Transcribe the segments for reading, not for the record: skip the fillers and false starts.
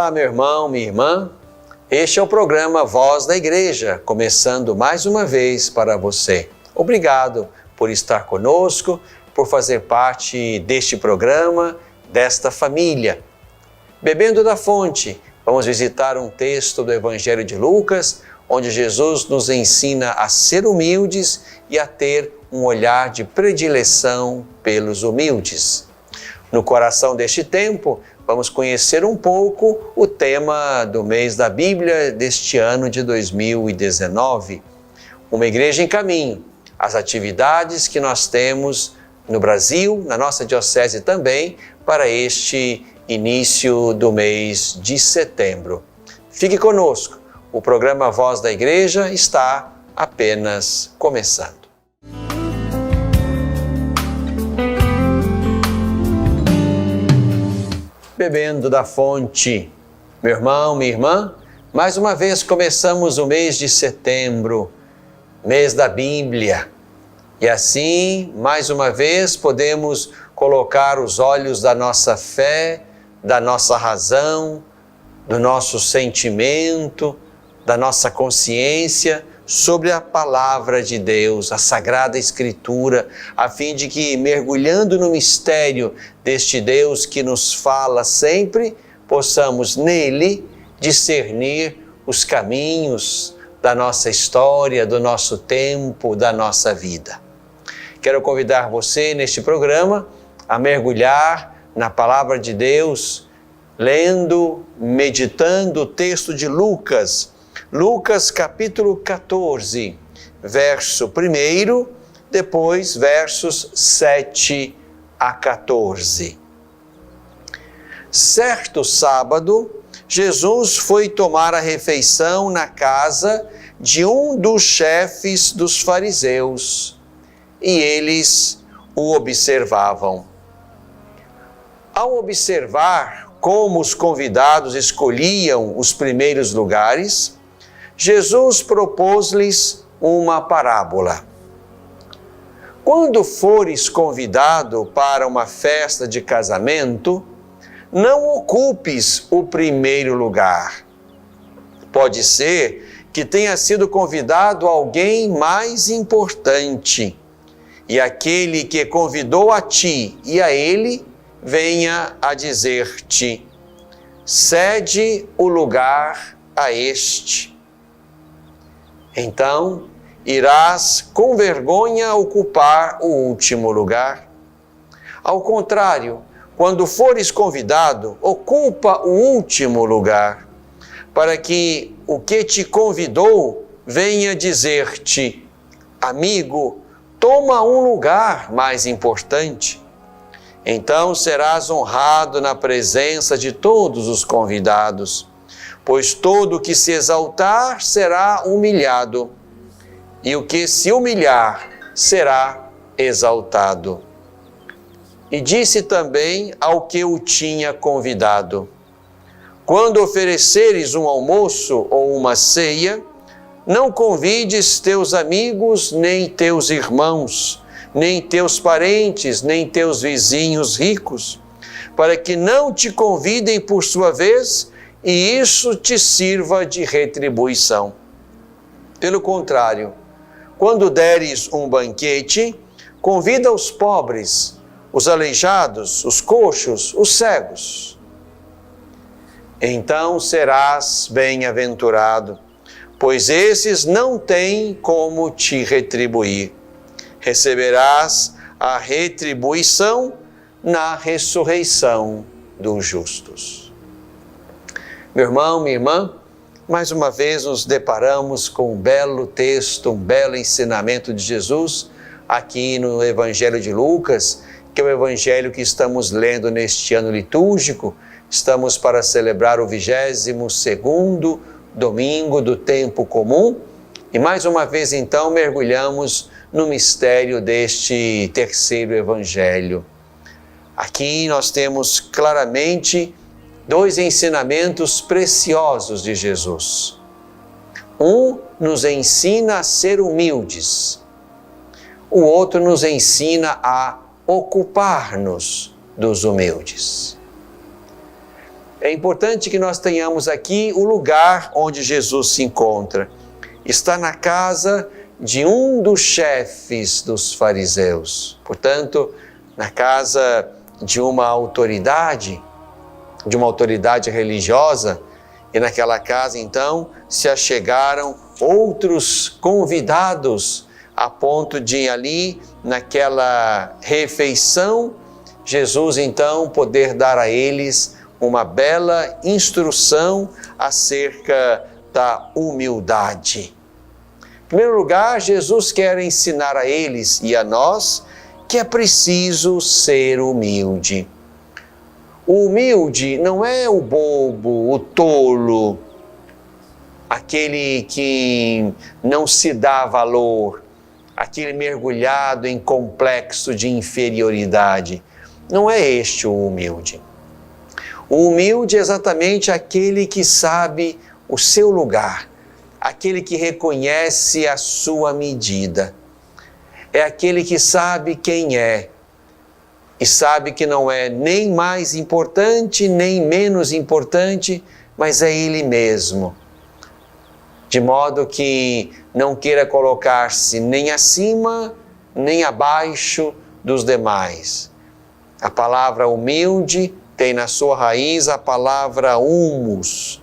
Olá, meu irmão, minha irmã. Este é o programa Voz da Igreja, começando mais uma vez para você. Obrigado por estar conosco, por fazer parte deste programa, desta família. Bebendo da fonte, vamos visitar um texto do Evangelho de Lucas, onde Jesus nos ensina a ser humildes e a ter um olhar de predileção pelos humildes. No coração deste tempo, vamos conhecer um pouco o tema do mês da Bíblia deste ano de 2019. Uma igreja em caminho, as atividades que nós temos no Brasil, na nossa diocese também, para este início do mês de setembro. Fique conosco, o programa Voz da Igreja está apenas começando. Bebendo da fonte. Meu irmão, minha irmã, mais uma vez começamos o mês de setembro, mês da Bíblia. E assim, mais uma vez, podemos colocar os olhos da nossa fé, da nossa razão, do nosso sentimento, da nossa consciência sobre a palavra de Deus, a Sagrada Escritura, a fim de que, mergulhando no mistério deste Deus que nos fala sempre, possamos nele discernir os caminhos da nossa história, do nosso tempo, da nossa vida. Quero convidar você neste programa a mergulhar na palavra de Deus, lendo, meditando o texto de Lucas, capítulo 14, verso 1, depois versos 7 a 14. Certo sábado, Jesus foi tomar a refeição na casa de um dos chefes dos fariseus, e eles o observavam. Ao observar como os convidados escolhiam os primeiros lugares, Jesus propôs-lhes uma parábola. Quando fores convidado para uma festa de casamento, não ocupes o primeiro lugar. Pode ser que tenha sido convidado alguém mais importante, e aquele que convidou a ti e a ele venha a dizer-te: cede o lugar a este. Então, irás com vergonha ocupar o último lugar. Ao contrário, quando fores convidado, ocupa o último lugar, para que o que te convidou venha dizer-te: amigo, toma um lugar mais importante. Então serás honrado na presença de todos os convidados, pois todo o que se exaltar será humilhado, e o que se humilhar será exaltado. E disse também ao que o tinha convidado: quando ofereceres um almoço ou uma ceia, não convides teus amigos, nem teus irmãos, nem teus parentes, nem teus vizinhos ricos, para que não te convidem por sua vez, e isso te sirva de retribuição. Pelo contrário, quando deres um banquete, convida os pobres, os aleijados, os coxos, os cegos. Então serás bem-aventurado, pois esses não têm como te retribuir. Receberás a retribuição na ressurreição dos justos. Meu irmão, minha irmã, mais uma vez nos deparamos com um belo texto, um belo ensinamento de Jesus aqui no Evangelho de Lucas, que é o Evangelho que estamos lendo neste ano litúrgico. Estamos para celebrar o 22º domingo do tempo comum e mais uma vez então mergulhamos no mistério deste terceiro Evangelho. Aqui nós temos claramente dois ensinamentos preciosos de Jesus. Um nos ensina a ser humildes, o outro nos ensina a ocupar-nos dos humildes. É importante que nós tenhamos aqui o lugar onde Jesus se encontra. Está na casa de um dos chefes dos fariseus. Portanto, na casa de uma autoridade religiosa, e naquela casa, então, se achegaram outros convidados, a ponto de ali, naquela refeição, Jesus, então, poder dar a eles uma bela instrução acerca da humildade. Em primeiro lugar, Jesus quer ensinar a eles e a nós que é preciso ser humilde. O humilde não é o bobo, o tolo, aquele que não se dá valor, aquele mergulhado em complexo de inferioridade. Não é este o humilde. O humilde é exatamente aquele que sabe o seu lugar, aquele que reconhece a sua medida. É aquele que sabe quem é e sabe que não é nem mais importante, nem menos importante, mas é ele mesmo. De modo que não queira colocar-se nem acima, nem abaixo dos demais. A palavra humilde tem na sua raiz a palavra humus.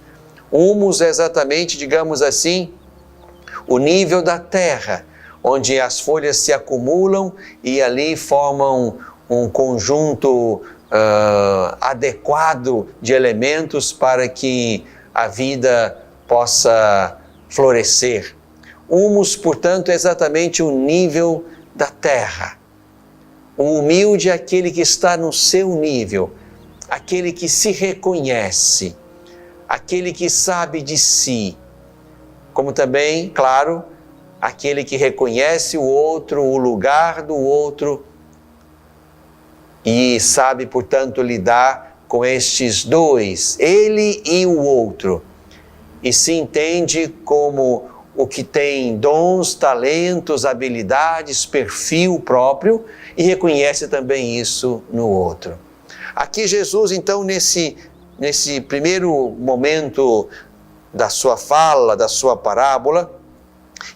Humus é exatamente, digamos assim, o nível da terra, onde as folhas se acumulam e ali formam um conjunto adequado de elementos para que a vida possa florescer. Humus, portanto, é exatamente o nível da terra. O humilde é aquele que está no seu nível, aquele que se reconhece, aquele que sabe de si, como também, claro, aquele que reconhece o outro, o lugar do outro, e sabe, portanto, lidar com estes dois, ele e o outro, e se entende como o que tem dons, talentos, habilidades, perfil próprio, e reconhece também isso no outro. Aqui Jesus, então, nesse primeiro momento da sua fala, da sua parábola,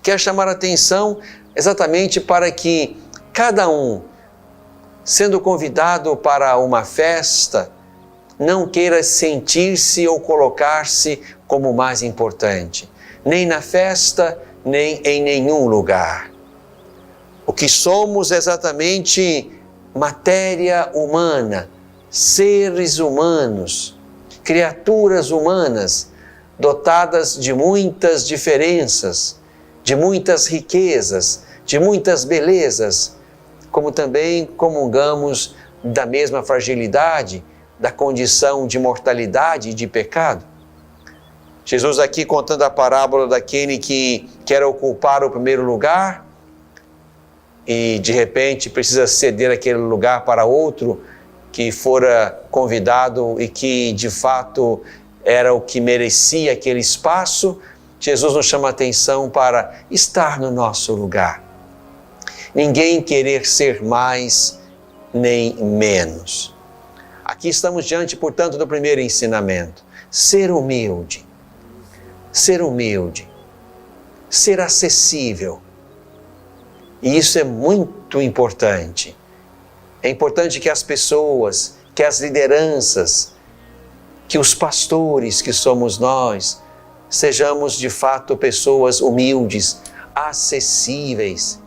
quer chamar a atenção exatamente para que cada um, sendo convidado para uma festa, não queira sentir-se ou colocar-se como mais importante, nem na festa, nem em nenhum lugar. O que somos é exatamente matéria humana, seres humanos, criaturas humanas, dotadas de muitas diferenças, de muitas riquezas, de muitas belezas, como também comungamos da mesma fragilidade, da condição de mortalidade e de pecado. Jesus aqui contando a parábola daquele que quer ocupar o primeiro lugar e de repente precisa ceder aquele lugar para outro que fora convidado e que de fato era o que merecia aquele espaço. Jesus nos chama a atenção para estar no nosso lugar. Ninguém querer ser mais nem menos. Aqui estamos diante, portanto, do primeiro ensinamento. Ser humilde, ser acessível. E isso é muito importante. É importante que as pessoas, que as lideranças, que os pastores que somos nós, sejamos de fato pessoas humildes, acessíveis,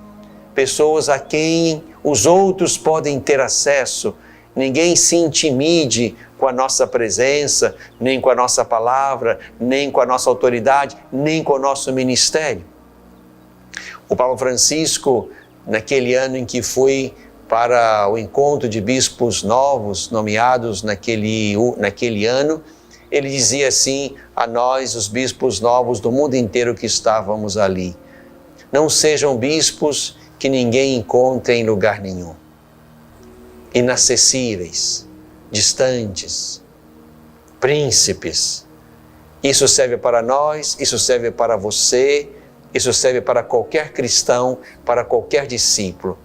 pessoas a quem os outros podem ter acesso. Ninguém se intimide com a nossa presença, nem com a nossa palavra, nem com a nossa autoridade, nem com o nosso ministério. O Papa Francisco, naquele ano em que foi para o encontro de bispos novos, nomeados naquele ano, ele dizia assim a nós, os bispos novos do mundo inteiro que estávamos ali: não sejam bispos que ninguém encontre em lugar nenhum, inacessíveis, distantes, príncipes. Isso serve para nós, isso serve para você, isso serve para qualquer cristão, para qualquer discípulo.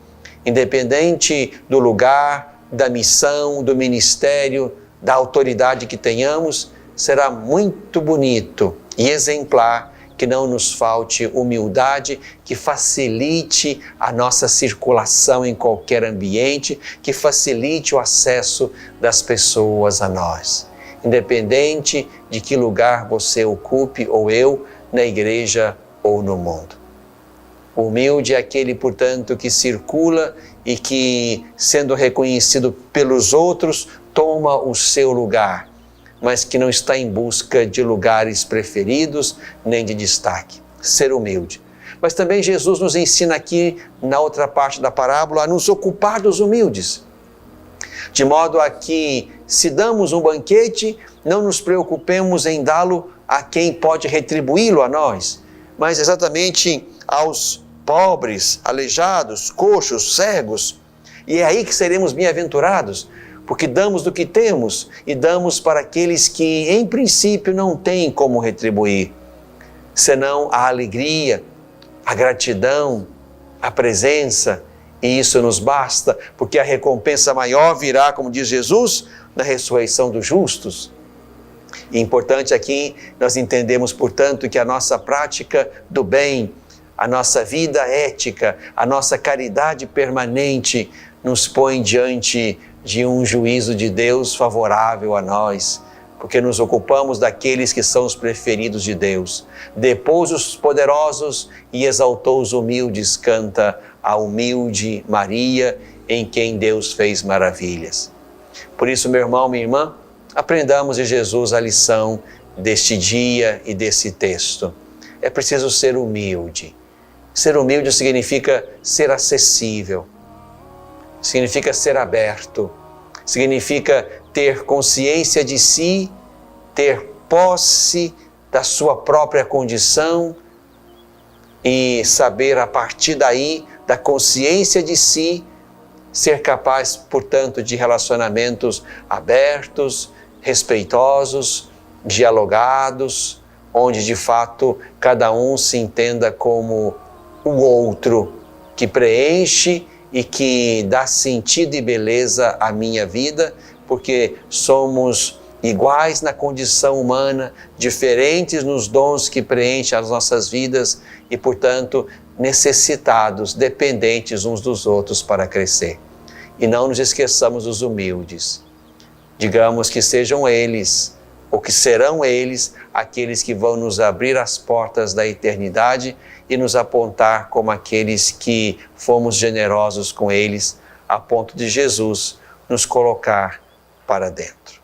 Independente do lugar, da missão, do ministério, da autoridade que tenhamos, será muito bonito e exemplar que não nos falte humildade, que facilite a nossa circulação em qualquer ambiente, que facilite o acesso das pessoas a nós. Independente de que lugar você ocupe ou eu, na igreja ou no mundo. O humilde é aquele, portanto, que circula e que, sendo reconhecido pelos outros, toma o seu lugar, mas que não está em busca de lugares preferidos nem de destaque. Ser humilde. Mas também Jesus nos ensina aqui, na outra parte da parábola, a nos ocupar dos humildes. De modo a que, se damos um banquete, não nos preocupemos em dá-lo a quem pode retribuí-lo a nós, mas exatamente aos pobres, aleijados, coxos, cegos. E é aí que seremos bem-aventurados, porque damos do que temos e damos para aqueles que, em princípio, não têm como retribuir, senão a alegria, a gratidão, a presença, e isso nos basta, porque a recompensa maior virá, como diz Jesus, na ressurreição dos justos. E importante aqui, nós entendemos, portanto, que a nossa prática do bem, a nossa vida ética, a nossa caridade permanente nos põe diante de um juízo de Deus favorável a nós, porque nos ocupamos daqueles que são os preferidos de Deus. Depôs os poderosos e exaltou os humildes, canta a humilde Maria, em quem Deus fez maravilhas. Por isso, meu irmão, minha irmã, aprendamos de Jesus a lição deste dia e desse texto. É preciso ser humilde. Ser humilde significa ser acessível, significa ser aberto, significa ter consciência de si, ter posse da sua própria condição e saber, a partir daí, da consciência de si, ser capaz, portanto, de relacionamentos abertos, respeitosos, dialogados, onde de fato cada um se entenda como o outro, que preenche e que dá sentido e beleza à minha vida, porque somos iguais na condição humana, diferentes nos dons que preenchem as nossas vidas e, portanto, necessitados, dependentes uns dos outros para crescer. E não nos esqueçamos dos humildes. Digamos que sejam eles, ou que serão eles, aqueles que vão nos abrir as portas da eternidade e nos apontar como aqueles que fomos generosos com eles, a ponto de Jesus nos colocar para dentro.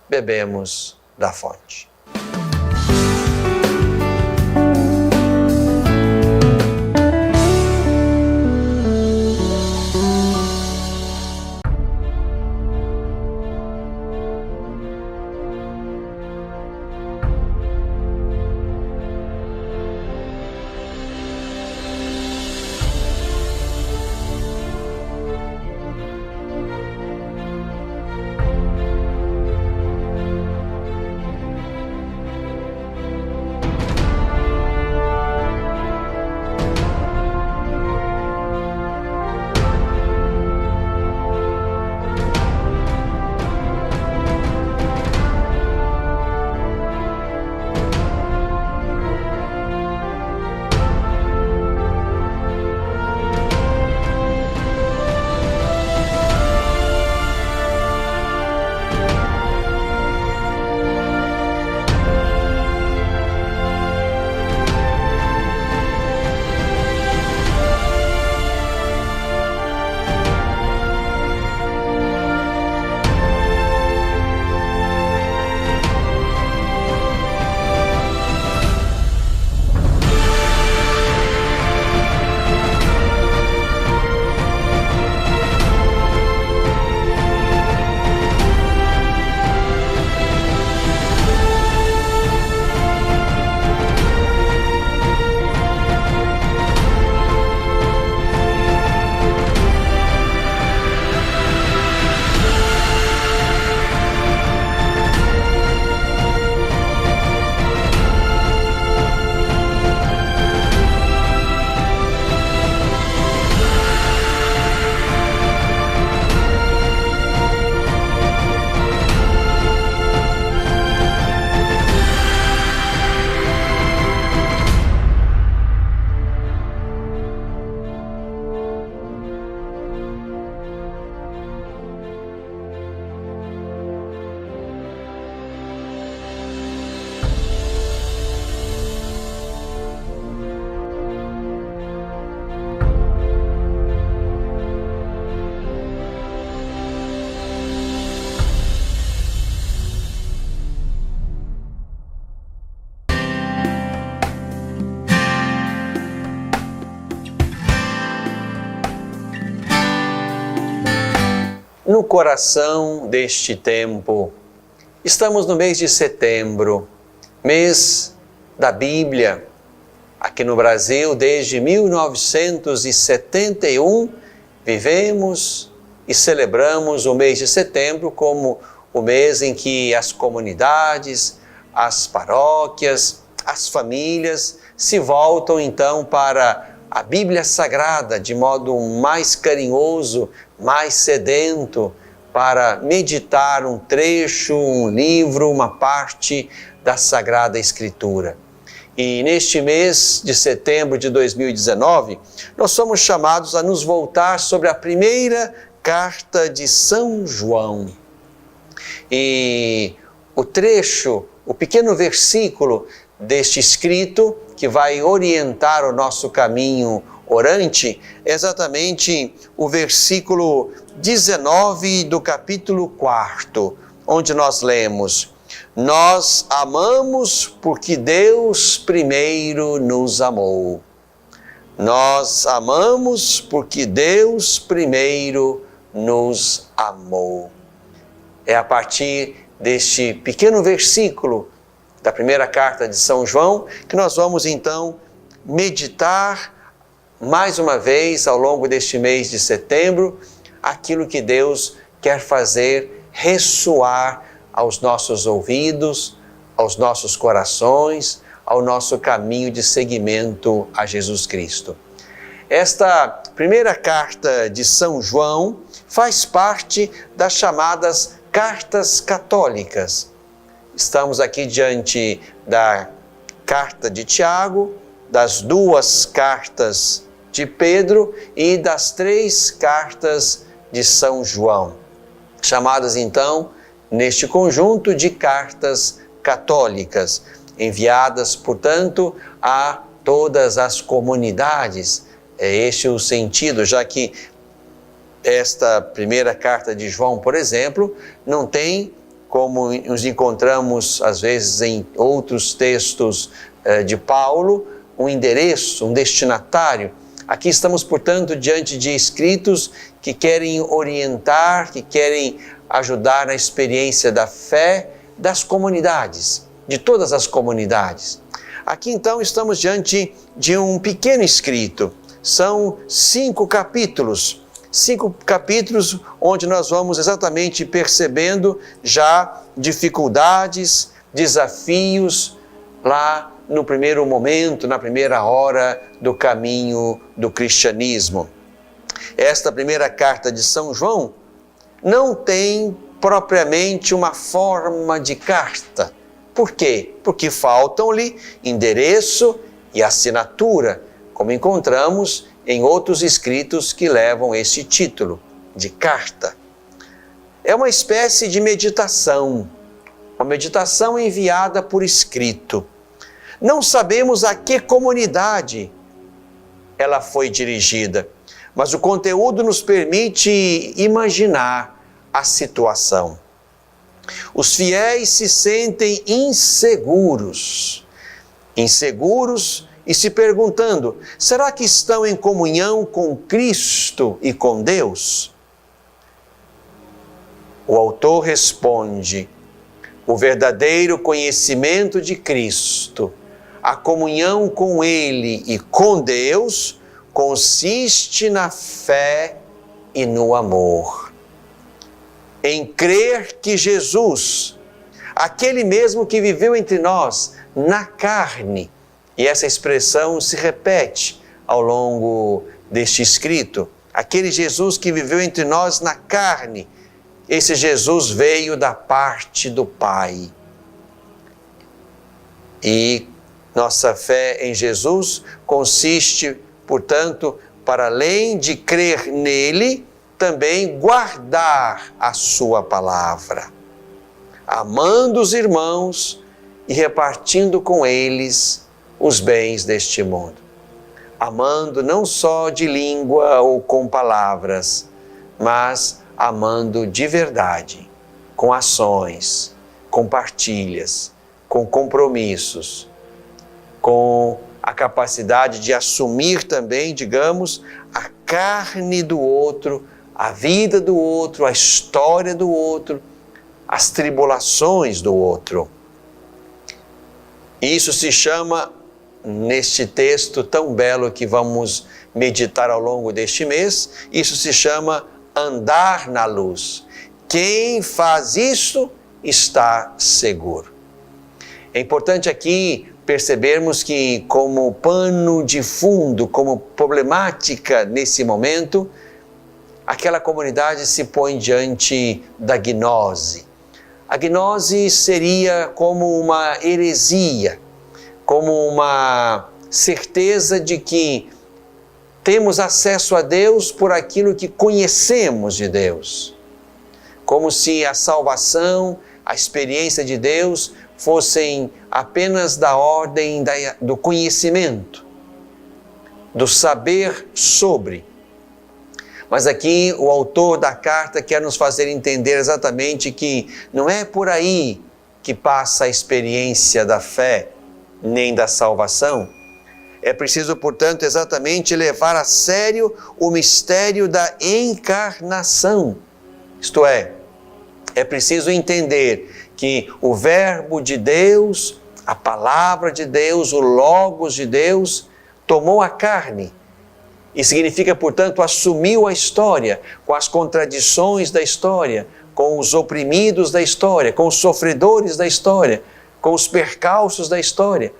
Bebemos da fonte. no coração deste tempo. Estamos no mês de setembro, mês da Bíblia. Aqui no Brasil, desde 1971, vivemos e celebramos o mês de setembro como o mês em que as comunidades, as paróquias, as famílias se voltam então para a Bíblia Sagrada de modo mais carinhoso, mais sedento, para meditar um trecho, um livro, uma parte da Sagrada Escritura. E neste mês de setembro de 2019, nós somos chamados a nos voltar sobre a primeira carta de São João. E o trecho, o pequeno versículo deste escrito que vai orientar o nosso caminho orante, é exatamente o versículo 19 do capítulo 4, onde nós lemos: nós amamos porque Deus primeiro nos amou. Nós amamos porque Deus primeiro nos amou. É a partir deste pequeno versículo da primeira carta de São João que nós vamos então meditar mais uma vez ao longo deste mês de setembro aquilo que Deus quer fazer ressoar aos nossos ouvidos, aos nossos corações, ao nosso caminho de seguimento a Jesus Cristo. Esta primeira carta de São João faz parte das chamadas cartas católicas. Estamos aqui diante da carta de Tiago, das duas cartas de Pedro e das 3 cartas de São João, chamadas então neste conjunto de cartas católicas, enviadas, portanto, a todas as comunidades. É este o sentido, já que esta primeira carta de João, por exemplo, não tem, como nos encontramos às vezes em outros textos de Paulo, um endereço, um destinatário. Aqui estamos, portanto, diante de escritos que querem orientar, que querem ajudar na experiência da fé das comunidades, de todas as comunidades. Aqui então estamos diante de um pequeno escrito. São 5 capítulos. 5 capítulos onde nós vamos exatamente percebendo já dificuldades, desafios lá no primeiro momento, na primeira hora do caminho do cristianismo. Esta primeira carta de São João não tem propriamente uma forma de carta. Por quê? Porque faltam-lhe endereço e assinatura, como encontramos em outros escritos que levam esse título de carta. É uma espécie de meditação, uma meditação enviada por escrito. Não sabemos a que comunidade ela foi dirigida, mas o conteúdo nos permite imaginar a situação. Os fiéis se sentem inseguros e se perguntando: será que estão em comunhão com Cristo e com Deus? O autor responde: o verdadeiro conhecimento de Cristo, a comunhão com Ele e com Deus, consiste na fé e no amor. Em crer que Jesus, aquele mesmo que viveu entre nós na carne, e essa expressão se repete ao longo deste escrito, aquele Jesus que viveu entre nós na carne, esse Jesus veio da parte do Pai. E nossa fé em Jesus consiste, portanto, para além de crer nele, também guardar a sua palavra, amando os irmãos e repartindo com eles os bens deste mundo. Amando não só de língua ou com palavras, mas amando de verdade, com ações, com partilhas, com compromissos, com a capacidade de assumir também, digamos, a carne do outro, a vida do outro, a história do outro, as tribulações do outro. Isso se chama, neste texto tão belo que vamos meditar ao longo deste mês, isso se chama andar na luz. Quem faz isso está seguro. É importante aqui percebermos que, como pano de fundo, como problemática nesse momento, aquela comunidade se põe diante da gnose. A gnose seria como uma heresia, como uma certeza de que temos acesso a Deus por aquilo que conhecemos de Deus. Como se a salvação, a experiência de Deus fossem apenas da ordem do conhecimento, do saber sobre. Mas aqui o autor da carta quer nos fazer entender exatamente que não é por aí que passa a experiência da fé, nem da salvação. É preciso, portanto, exatamente levar a sério o mistério da encarnação. Isto é preciso entender que o Verbo de Deus, a Palavra de Deus, o Logos de Deus, tomou a carne. E significa, portanto, assumiu a história, com as contradições da história, com os oprimidos da história, com os sofredores da história, com os percalços da história.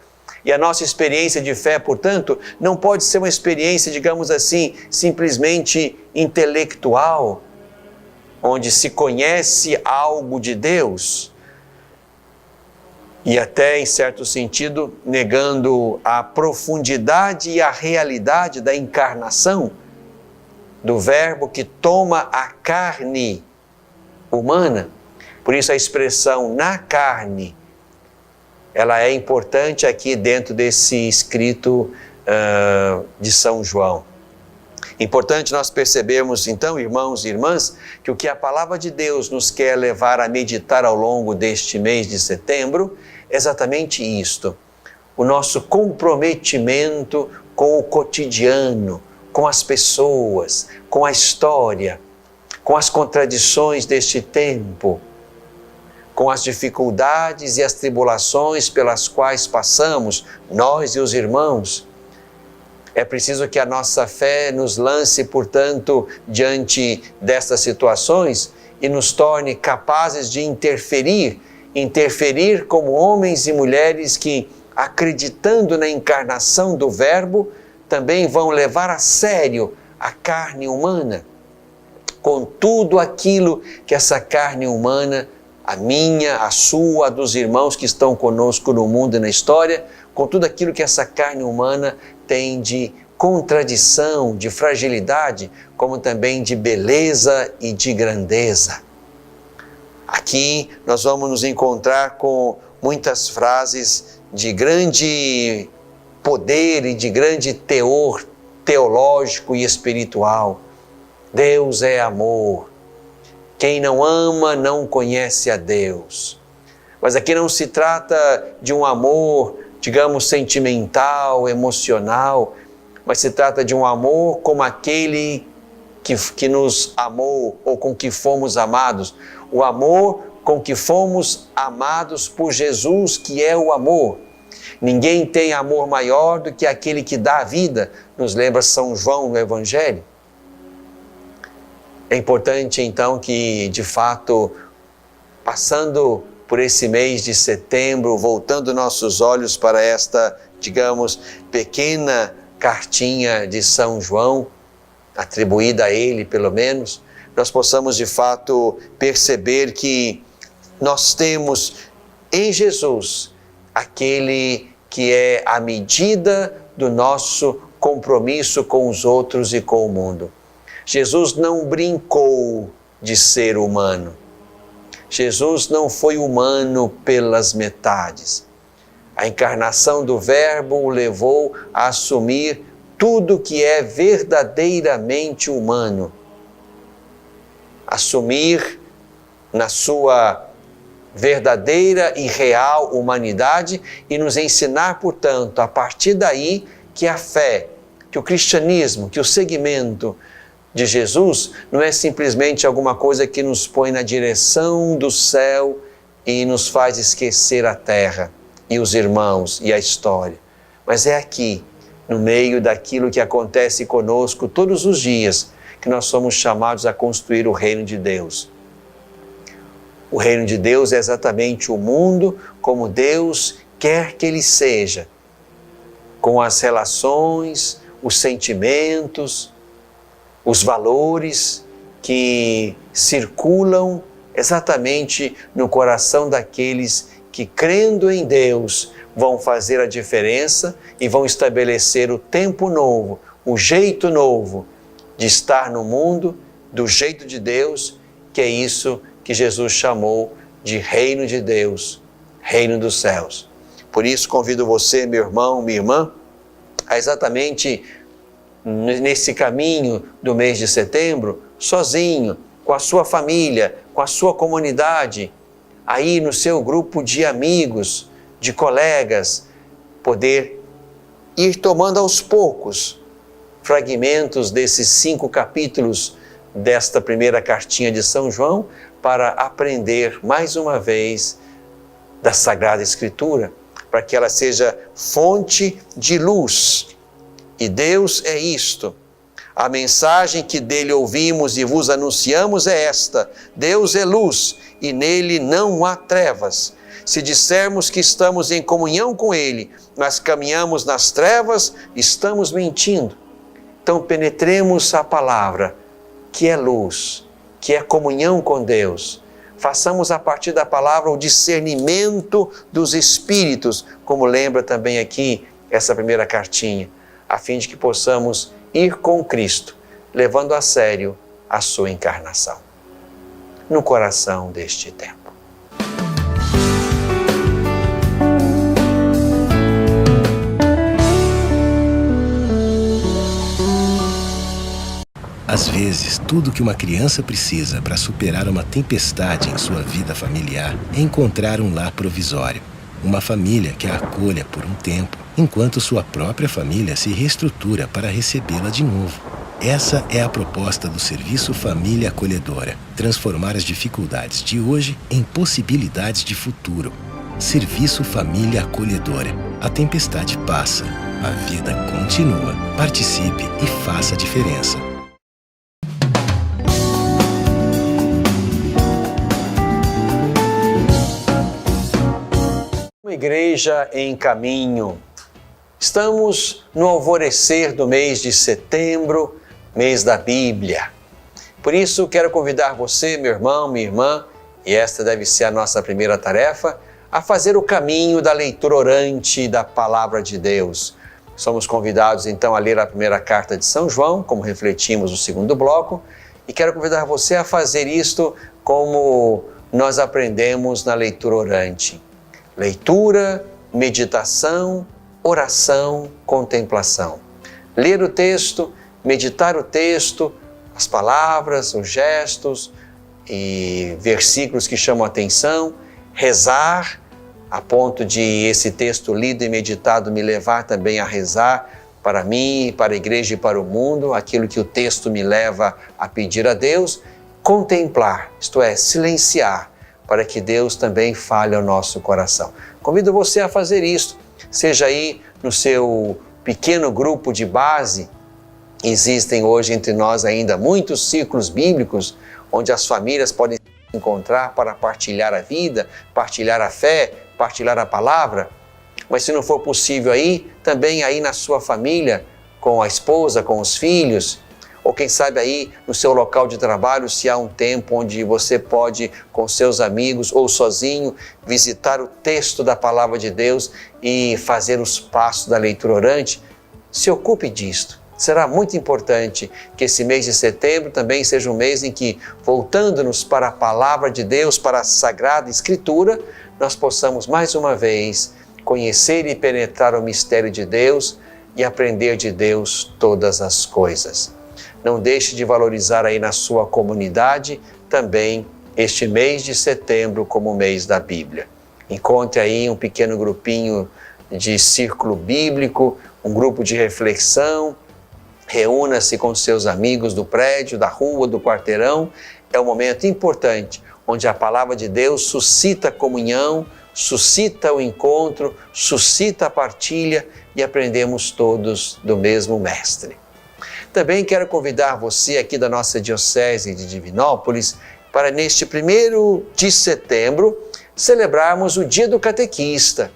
E a nossa experiência de fé, portanto, não pode ser uma experiência, digamos assim, simplesmente intelectual, onde se conhece algo de Deus e até, em certo sentido, negando a profundidade e a realidade da encarnação do Verbo que toma a carne humana. Por isso a expressão na carne, ela é importante aqui dentro desse escrito de São João. Importante nós percebermos, então, irmãos e irmãs, que o que a Palavra de Deus nos quer levar a meditar ao longo deste mês de setembro é exatamente isto: o nosso comprometimento com o cotidiano, com as pessoas, com a história, com as contradições deste tempo, com as dificuldades e as tribulações pelas quais passamos, nós e os irmãos. É preciso que a nossa fé nos lance, portanto, diante destas situações e nos torne capazes de interferir como homens e mulheres que, acreditando na encarnação do Verbo, também vão levar a sério a carne humana, com tudo aquilo que essa carne humana, a minha, a sua, a dos irmãos que estão conosco no mundo e na história, com tudo aquilo que essa carne humana tem de contradição, de fragilidade, como também de beleza e de grandeza. Aqui nós vamos nos encontrar com muitas frases de grande poder e de grande teor teológico e espiritual. Deus é amor. Quem não ama não conhece a Deus. Mas aqui não se trata de um amor, digamos, sentimental, emocional, mas se trata de um amor como aquele que nos amou ou com que fomos amados. O amor com que fomos amados por Jesus, que é o amor. Ninguém tem amor maior do que aquele que dá a vida, nos lembra São João no Evangelho. É importante então que, de fato, passando por esse mês de setembro, voltando nossos olhos para esta, digamos, pequena cartinha de São João, atribuída a ele pelo menos, nós possamos de fato perceber que nós temos em Jesus aquele que é a medida do nosso compromisso com os outros e com o mundo. Jesus não brincou de ser humano. Jesus não foi humano pelas metades. A encarnação do Verbo o levou a assumir tudo que é verdadeiramente humano. Assumir na sua verdadeira e real humanidade e nos ensinar, portanto, a partir daí, que a fé, que o cristianismo, que o seguimento de Jesus não é simplesmente alguma coisa que nos põe na direção do céu e nos faz esquecer a terra e os irmãos e a história, mas é aqui, no meio daquilo que acontece conosco todos os dias, que nós somos chamados a construir o reino de Deus. O reino de Deus é exatamente o mundo como Deus quer que ele seja, com as relações, os sentimentos, os valores que circulam exatamente no coração daqueles que, crendo em Deus, vão fazer a diferença e vão estabelecer o tempo novo, o jeito novo de estar no mundo, do jeito de Deus, que é isso que Jesus chamou de reino de Deus, reino dos céus. Por isso convido você, meu irmão, minha irmã, a exatamente nesse caminho do mês de setembro, sozinho, com a sua família, com a sua comunidade, aí no seu grupo de amigos, de colegas, poder ir tomando aos poucos fragmentos desses 5 capítulos desta primeira cartinha de São João para aprender mais uma vez da Sagrada Escritura, para que ela seja fonte de luz. E Deus é isto. A mensagem que dele ouvimos e vos anunciamos é esta: Deus é luz e nele não há trevas. Se dissermos que estamos em comunhão com ele, mas caminhamos nas trevas, estamos mentindo. Então penetremos a palavra, que é luz, que é comunhão com Deus. Façamos a partir da palavra o discernimento dos espíritos, como lembra também aqui essa primeira cartinha, a fim de que possamos ir com Cristo, levando a sério a sua encarnação, no coração deste tempo. Às vezes, tudo que uma criança precisa para superar uma tempestade em sua vida familiar é encontrar um lar provisório, uma família que a acolha por um tempo, enquanto sua própria família se reestrutura para recebê-la de novo. Essa é a proposta do Serviço Família Acolhedora: transformar as dificuldades de hoje em possibilidades de futuro. Serviço Família Acolhedora. A tempestade passa, a vida continua. Participe e faça a diferença. Uma igreja em caminho. Estamos no alvorecer do mês de setembro, mês da Bíblia. Por isso, quero convidar você, meu irmão, minha irmã, e esta deve ser a nossa primeira tarefa, a fazer o caminho da leitura orante da Palavra de Deus. Somos convidados, então, a ler a primeira carta de São João, como refletimos no segundo bloco, e quero convidar você a fazer isto como nós aprendemos na leitura orante. Leitura, meditação, oração, contemplação. Ler o texto, meditar o texto, as palavras, os gestos e versículos que chamam a atenção, rezar, a ponto de esse texto lido e meditado me levar também a rezar para mim, para a igreja e para o mundo, aquilo que o texto me leva a pedir a Deus. Contemplar, isto é, silenciar, para que Deus também fale ao nosso coração. Convido você a fazer isso, seja aí no seu pequeno grupo de base. Existem hoje entre nós ainda muitos círculos bíblicos, onde as famílias podem se encontrar para partilhar a vida, partilhar a fé, partilhar a palavra. Mas se não for possível aí, também aí na sua família, com a esposa, com os filhos, ou quem sabe aí no seu local de trabalho, se há um tempo onde você pode, com seus amigos ou sozinho, visitar o texto da Palavra de Deus e fazer os passos da leitura orante, se ocupe disto. Será muito importante que esse mês de setembro também seja um mês em que, voltando-nos para a Palavra de Deus, para a Sagrada Escritura, nós possamos mais uma vez conhecer e penetrar o mistério de Deus e aprender de Deus todas as coisas. Não deixe de valorizar aí na sua comunidade também este mês de setembro como o mês da Bíblia. Encontre aí um pequeno grupinho de círculo bíblico, um grupo de reflexão Reúna-se com seus amigos do prédio, da rua, do quarteirão. É um momento importante, onde a palavra de Deus suscita a comunhão, suscita o encontro, suscita a partilha e aprendemos todos do mesmo Mestre. Também quero convidar você aqui da nossa Diocese de Divinópolis para neste 1º de setembro celebrarmos o Dia do Catequista.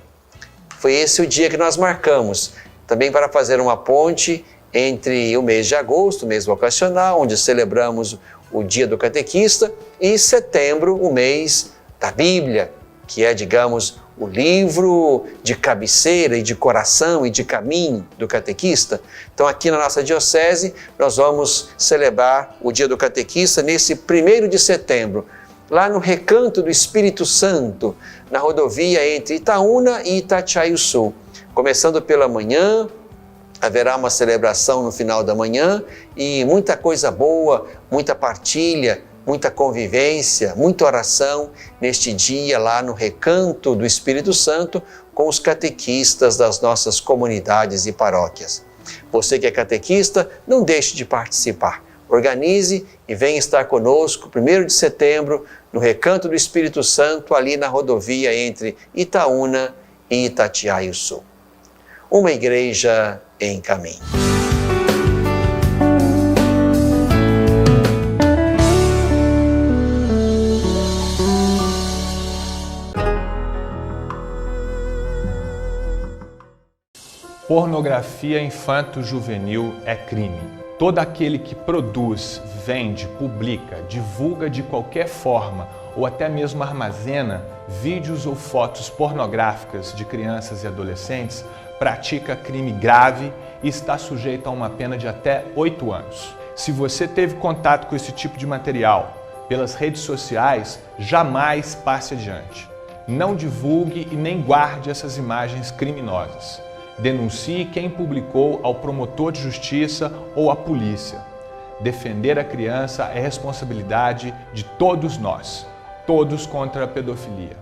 Foi esse o dia que nós marcamos, também para fazer uma ponte entre o mês de agosto, o mês vocacional, onde celebramos o Dia do Catequista, e setembro, o mês da Bíblia, que é, digamos, o livro de cabeceira e de coração e de caminho do catequista. Então, aqui na nossa diocese, nós vamos celebrar o Dia do Catequista nesse 1º de setembro, lá no Recanto do Espírito Santo, na rodovia entre Itaúna e Itatiaiuçu. Começando pela manhã, haverá uma celebração no final da manhã e muita coisa boa, muita partilha, muita convivência, muita oração neste dia lá no Recanto do Espírito Santo com os catequistas das nossas comunidades e paróquias. Você que é catequista, não deixe de participar. Organize e venha estar conosco 1º de setembro no Recanto do Espírito Santo, ali na rodovia entre Itaúna e Itatiaiuçu. Uma igreja em caminho. Pornografia infanto-juvenil é crime. Todo aquele que produz, vende, publica, divulga de qualquer forma ou até mesmo armazena vídeos ou fotos pornográficas de crianças e adolescentes pratica crime grave e está sujeito a uma pena de até 8 anos. Se você teve contato com esse tipo de material pelas redes sociais, jamais passe adiante. Não divulgue e nem guarde essas imagens criminosas. Denuncie quem publicou ao promotor de justiça ou à polícia. Defender a criança é responsabilidade de todos nós, todos contra a pedofilia.